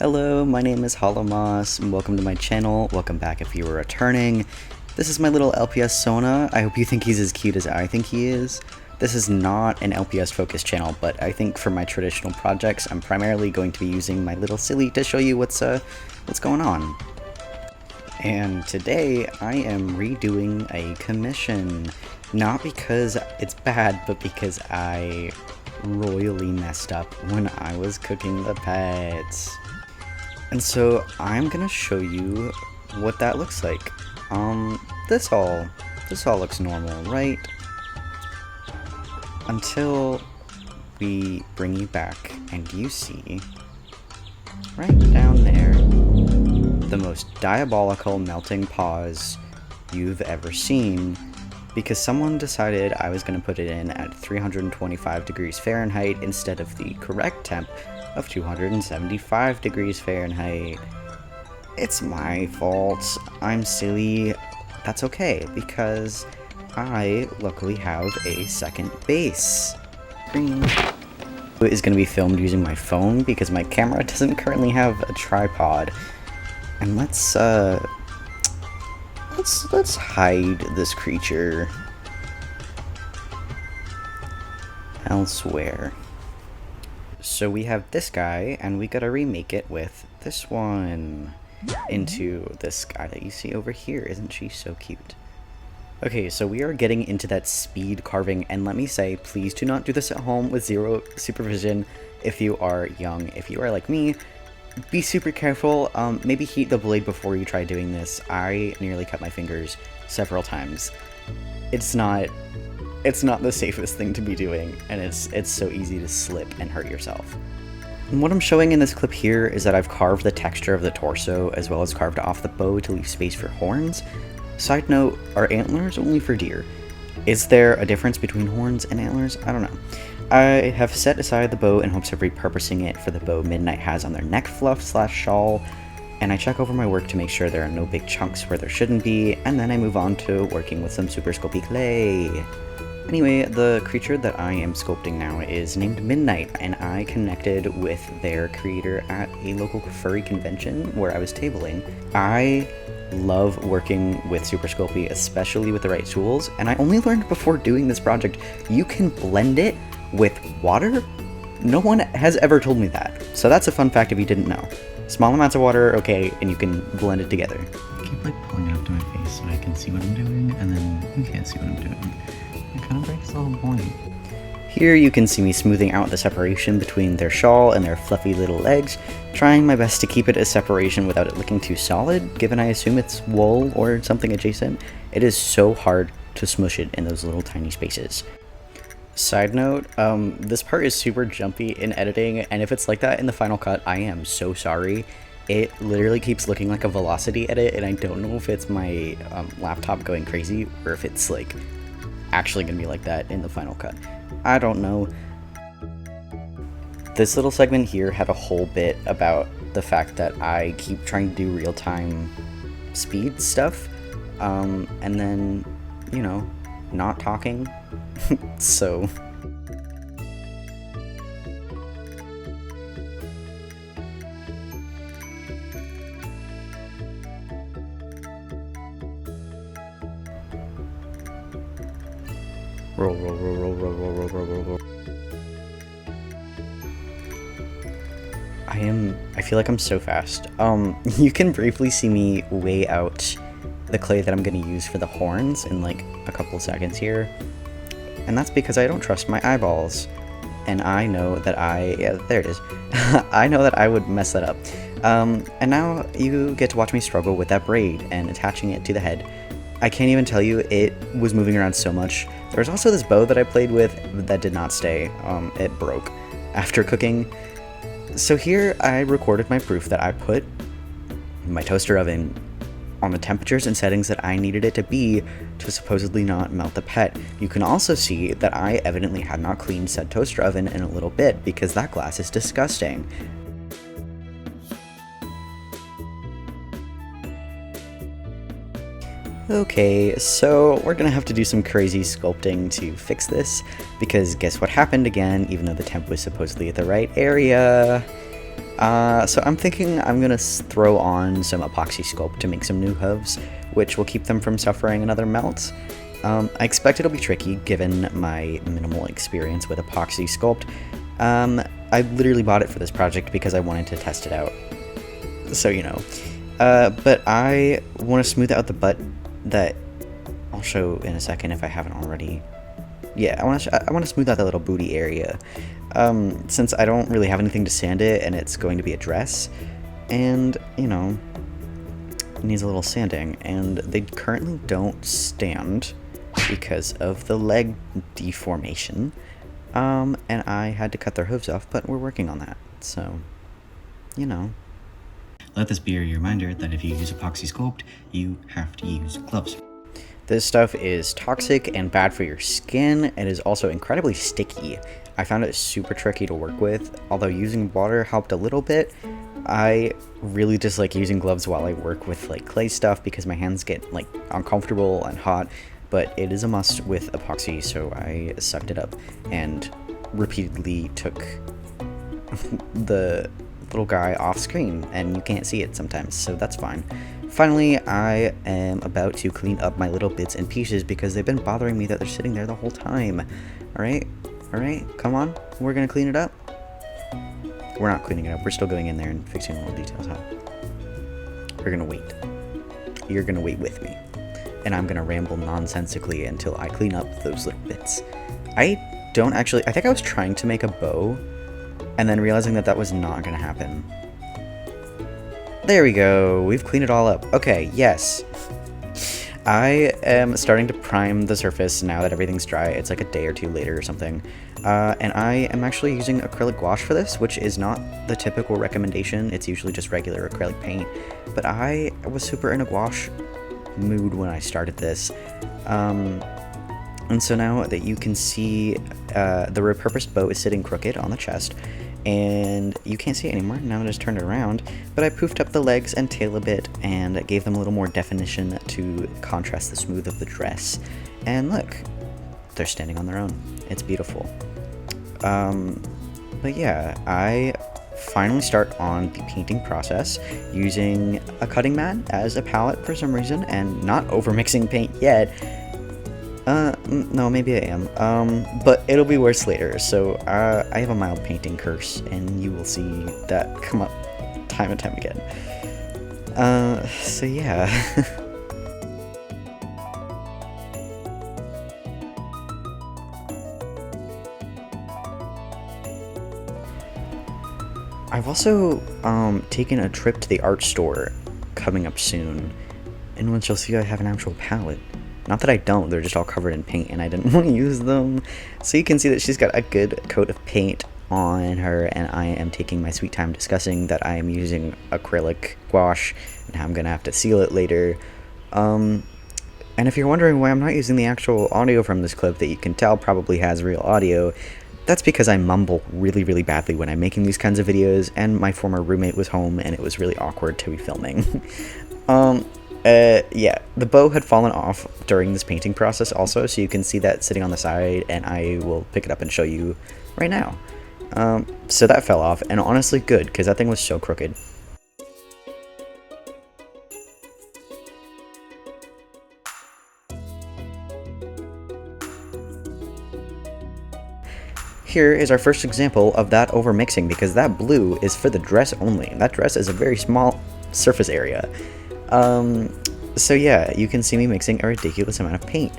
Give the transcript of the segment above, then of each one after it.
Hello, my name is Holomoss, and welcome to my channel. Welcome back if you were returning. This is my little LPS Sona. I hope you think he's as cute as I think he is. This is not an LPS focused channel, but I think for my traditional projects, I'm primarily going to be using my little silly to show you what's going on. And today, I am redoing a commission. Not because it's bad, but because I royally messed up when I was cooking the pets. And so I'm gonna show you what that looks like. This all looks normal, right? Until we bring you back and you see right down there the most diabolical melting pause you've ever seen, because someone decided I was gonna put it in at 325 degrees Fahrenheit instead of the correct temp of 275 degrees Fahrenheit. It's my fault. I'm silly. That's okay, because I luckily have a second base. Green. It is going to be filmed using my phone because my camera doesn't currently have a tripod. And let's hide this creature elsewhere. So we have this guy, and we gotta remake it with this one into this guy that you see over here. Isn't she so cute? Okay, so we are getting into that speed carving, and let me say, please do not do this at home with zero supervision if you are young. If you are like me, be super careful. Maybe heat the blade before you try doing this. I nearly cut my fingers several times. It's not the safest thing to be doing, and it's so easy to slip and hurt yourself. And what I'm showing in this clip here is that I've carved the texture of the torso as well as carved off the bow to leave space for horns. Side note, are antlers only for deer? Is there a difference between horns and antlers? I don't know. I have set aside the bow in hopes of repurposing it for the bow Midnight has on their neck fluff / shawl, and I check over my work to make sure there are no big chunks where there shouldn't be, and then I move on to working with some super sculpey clay. Anyway, the creature that I am sculpting now is named Midnight, and I connected with their creator at a local furry convention where I was tabling. I love working with Super Sculpey, especially with the right tools, and I only learned before doing this project, you can blend it with water? No one has ever told me that, so that's a fun fact if you didn't know. Small amounts of water, okay, and you can blend it together. I keep pulling it up to my face so I can see what I'm doing, and then you can't see what I'm doing. It kind of breaks the whole point. Here you can see me smoothing out the separation between their shawl and their fluffy little legs, trying my best to keep it a separation without it looking too solid, given I assume it's wool or something adjacent. It is so hard to smush it in those little tiny spaces. Side note, this part is super jumpy in editing, and if it's like that in the final cut, I am so sorry. It literally keeps looking like a velocity edit, and I don't know if it's my laptop going crazy or if it's like actually gonna be like that in the final cut. I don't know. This little segment here had a whole bit about the fact that I keep trying to do real-time speed stuff, and then, you know, not talking. So roll. I feel like I'm so fast. You can briefly see me weigh out the clay that I'm gonna use for the horns in like a couple seconds here. And that's because I don't trust my eyeballs. And I know that there it is. I know that I would mess that up. And now you get to watch me struggle with that braid and attaching it to the head. I can't even tell you, it was moving around so much. There was also this bow that I played with that did not stay. It broke after cooking. So here I recorded my proof that I put my toaster oven on the temperatures and settings that I needed it to be to supposedly not melt the pet. You can also see that I evidently had not cleaned said toaster oven in a little bit because that glass is disgusting. Okay, so we're gonna have to do some crazy sculpting to fix this, because guess what happened again, even though the temp was supposedly at the right area? So I'm thinking I'm gonna throw on some epoxy sculpt to make some new hooves, which will keep them from suffering another melt. I expect it'll be tricky given my minimal experience with epoxy sculpt. I literally bought it for this project because I wanted to test it out. So, you know. But I want to smooth out the butt that I'll show in a second if I haven't already. Yeah, I want to smooth out that little booty area. Since I don't really have anything to sand it and it's going to be a dress. And, you know, it needs a little sanding. And they currently don't stand because of the leg deformation. And I had to cut their hooves off, but we're working on that. So, you know. Let this be your reminder that if you use epoxy sculpt, you have to use gloves. This stuff is toxic and bad for your skin. It is also incredibly sticky. I found it super tricky to work with, although using water helped a little bit. I really dislike using gloves while I work with like clay stuff because my hands get like uncomfortable and hot, but it is a must with epoxy, so I sucked it up and repeatedly took the little guy off screen, and you can't see it sometimes, so that's fine. Finally, I am about to clean up my little bits and pieces because they've been bothering me that they're sitting there the whole time. Alright, come on, we're gonna clean it up. We're not cleaning it up, we're still going in there and fixing the little details up. We're gonna wait. You're gonna wait with me. And I'm gonna ramble nonsensically until I clean up those little bits. I think I was trying to make a bow, and then realizing that that was not gonna happen. There we go, we've cleaned it all up. Okay, yes. I am starting to prime the surface now that everything's dry. It's like a day or two later or something. And I am actually using acrylic gouache for this, which is not the typical recommendation. It's usually just regular acrylic paint. But I was super in a gouache mood when I started this. And so now that you can see the repurposed bow is sitting crooked on the chest, and you can't see it anymore now that it's turned around, but I poofed up the legs and tail a bit and gave them a little more definition to contrast the smooth of the dress. And look, they're standing on their own. It's beautiful. But yeah, I finally start on the painting process using a cutting mat as a palette for some reason and not over mixing paint yet. No, maybe I am. But it'll be worse later, so I have a mild painting curse, and you will see that come up time and time again. So yeah. I've also, taken a trip to the art store coming up soon, in which you'll see I have an actual palette. Not that I don't, they're just all covered in paint and I didn't want to use them. So you can see that she's got a good coat of paint on her, and I am taking my sweet time discussing that I am using acrylic gouache and how I'm going to have to seal it later. And if you're wondering why I'm not using the actual audio from this clip that you can tell probably has real audio, that's because I mumble really, really badly when I'm making these kinds of videos, and my former roommate was home and it was really awkward to be filming. Yeah, the bow had fallen off during this painting process also, so you can see that sitting on the side, and I will pick it up and show you right now. So that fell off, and honestly good, because that thing was so crooked. Here is our first example of that over mixing, because that blue is for the dress only. That dress is a very small surface area. So yeah, you can see me mixing a ridiculous amount of paint.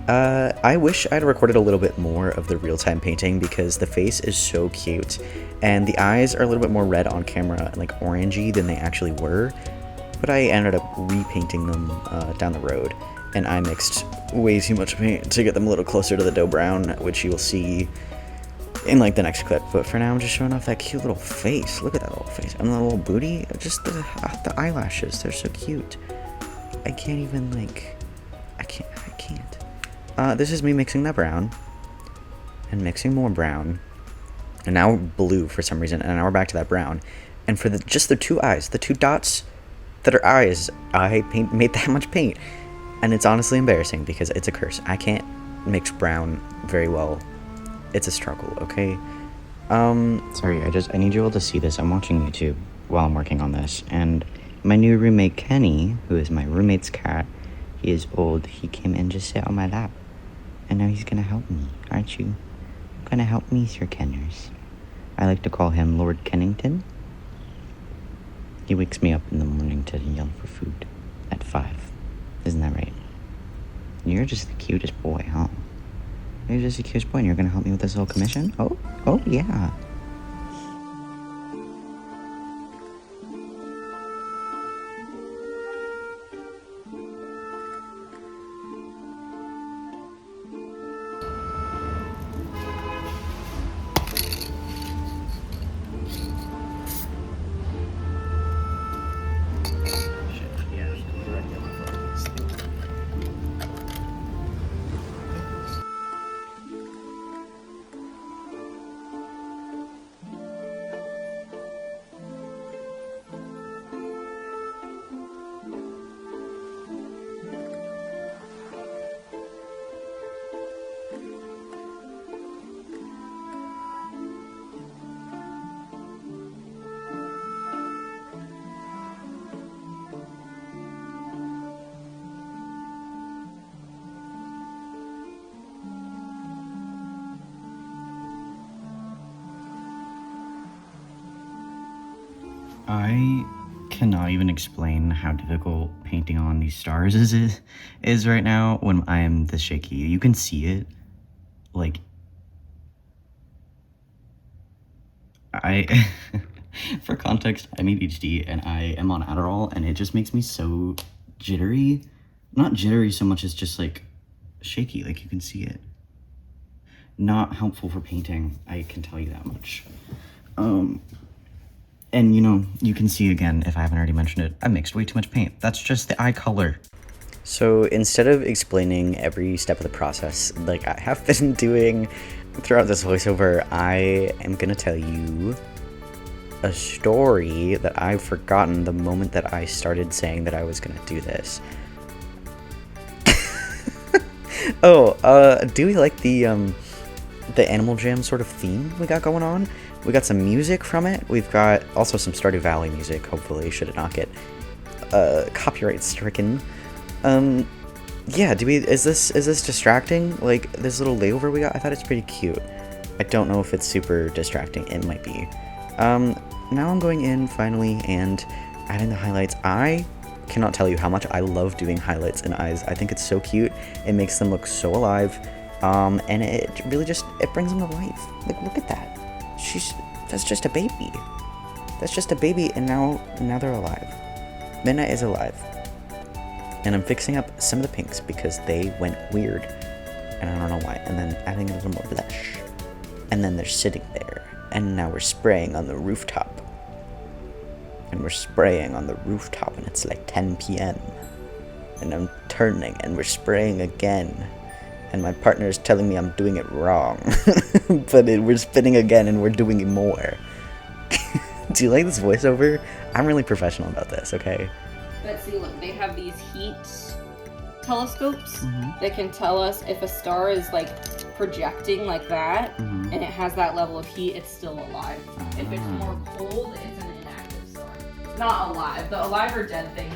I wish I'd recorded a little bit more of the real-time painting because the face is so cute, and the eyes are a little bit more red on camera, like orangey than they actually were, but I ended up repainting them down the road, and I mixed way too much paint to get them a little closer to the dough brown, which you will see in like the next clip. But for now, I'm just showing off that cute little face. Look at that little face. And the little booty. Just the eyelashes. They're so cute. I can't even like, I can't. This is me mixing that brown. And mixing more brown. And now blue for some reason. And now we're back to that brown. And for just the two eyes, the two dots that are eyes, I made that much paint. And it's honestly embarrassing because it's a curse. I can't mix brown very well. It's a struggle, okay? Sorry, I need you all to see this. I'm watching YouTube while I'm working on this, and my new roommate Kenny, who is my roommate's cat, he is old. He came and just sat on my lap, and now he's gonna help me, aren't you? Gonna help me, Sir Kenners. I like to call him Lord Kennington. He wakes me up in the morning to yell for food at 5. Isn't that right? You're just the cutest boy, huh? You're just the cutest boy, and you're gonna help me with this little commission? Oh yeah. I cannot even explain how difficult painting on these stars is right now when I am this shaky. You can see it. Like, I, for context, I'm ADHD and I am on Adderall, and it just makes me so jittery. Not jittery so much as just like shaky, like you can see it. Not helpful for painting, I can tell you that much. And you know, you can see again, if I haven't already mentioned it, I mixed way too much paint. That's just the eye color. So instead of explaining every step of the process like I have been doing throughout this voiceover, I am gonna tell you a story that I've forgotten the moment that I started saying that I was gonna do this. Do we like the Animal Jam sort of theme we got going on? We got some music from it. We've got also some Stardew Valley music, hopefully, should it not get copyright stricken. Yeah, is this distracting? Like, this little layover we got? I thought it's pretty cute. I don't know if it's super distracting. It might be. Now I'm going in, finally, and adding the highlights. I cannot tell you how much I love doing highlights in eyes. I think it's so cute. It makes them look so alive. And it really just, it brings them to life. Like, look at that. That's just a baby. That's just a baby, and now they're alive. Midnight is alive. And I'm fixing up some of the pinks because they went weird. And I don't know why. And then adding a little more blush. And then they're sitting there. And now we're spraying on the rooftop. And we're spraying on the rooftop, and it's like 10 p.m. And I'm turning, and we're spraying again. And my partner is telling me I'm doing it wrong. But we're spinning again, and we're doing it more. Do you like this voiceover? I'm really professional about this, okay? But see, look, they have these heat telescopes that can tell us if a star is like projecting like that, and it has that level of heat, it's still alive. If it's more cold, it's an inactive star. Not alive. The alive or dead thing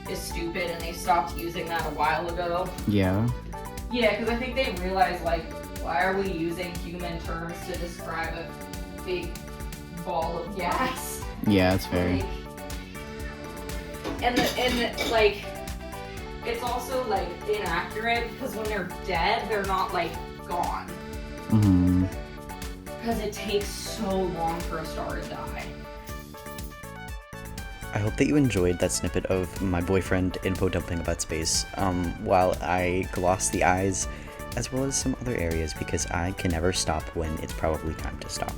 is stupid, and they stopped using that a while ago. Yeah. Yeah, because I think they realized, like, why are we using human terms to describe a big ball of gas? Yeah, that's fair. Like, and like, it's also, like, inaccurate, because when they're dead, they're not, like, gone. Because it takes so long for a star to die. I hope that you enjoyed that snippet of my boyfriend info dumping about space, while I gloss the eyes, as well as some other areas, because I can never stop when it's probably time to stop.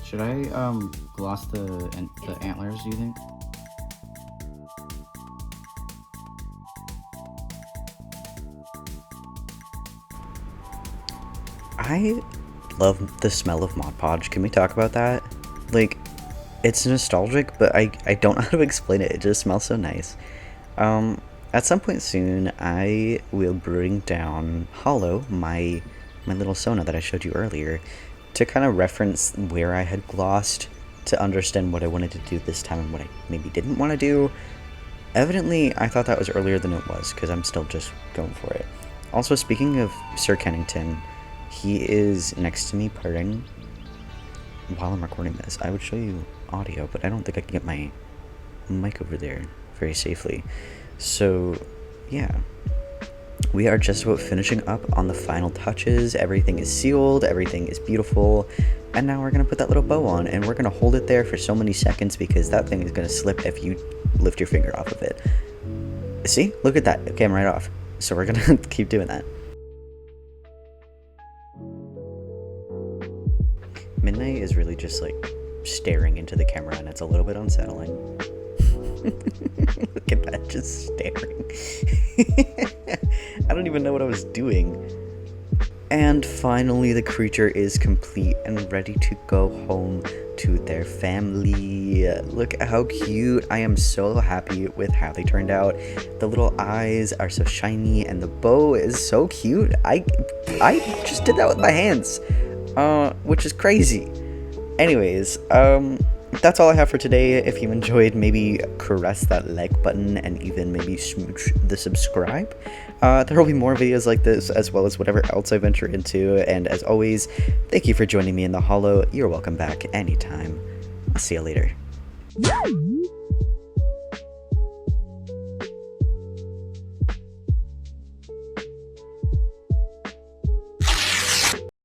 Should I, gloss the antlers, do you think? I love the smell of Mod Podge. Can we talk about that? Like, it's nostalgic, but I don't know how to explain it. It just smells so nice. At some point soon, I will bring down Hollow, my my little Sona that I showed you earlier, to kind of reference where I had glossed, to understand what I wanted to do this time and what I maybe didn't want to do. Evidently, I thought that was earlier than it was, because I'm still just going for it. Also, speaking of Sir Kennington, he is next to me purring while I'm recording this. I would show you audio, but I don't think I can get my mic over there very safely. So, yeah. We are just about finishing up on the final touches. Everything is sealed, everything is beautiful, and now we're going to put that little bow on, and we're going to hold it there for so many seconds because that thing is going to slip if you lift your finger off of it. See? Look at that. It came right off. So we're going to keep doing that. Midnight is really just like staring into the camera, and it's a little bit unsettling. Look at that, just staring. I don't even know what I was doing. And finally, the creature is complete and ready to go home to their family. Look at how cute. I am so happy with how they turned out. The little eyes are so shiny, and the bow is so cute. I just did that with my hands, which is crazy. Anyways, that's all I have for today. If you enjoyed, maybe caress that like button and even maybe smooch the subscribe. There will be more videos like this, as well as whatever else I venture into. And as always, thank you for joining me in the Hollow. You're welcome back anytime. I'll see you later.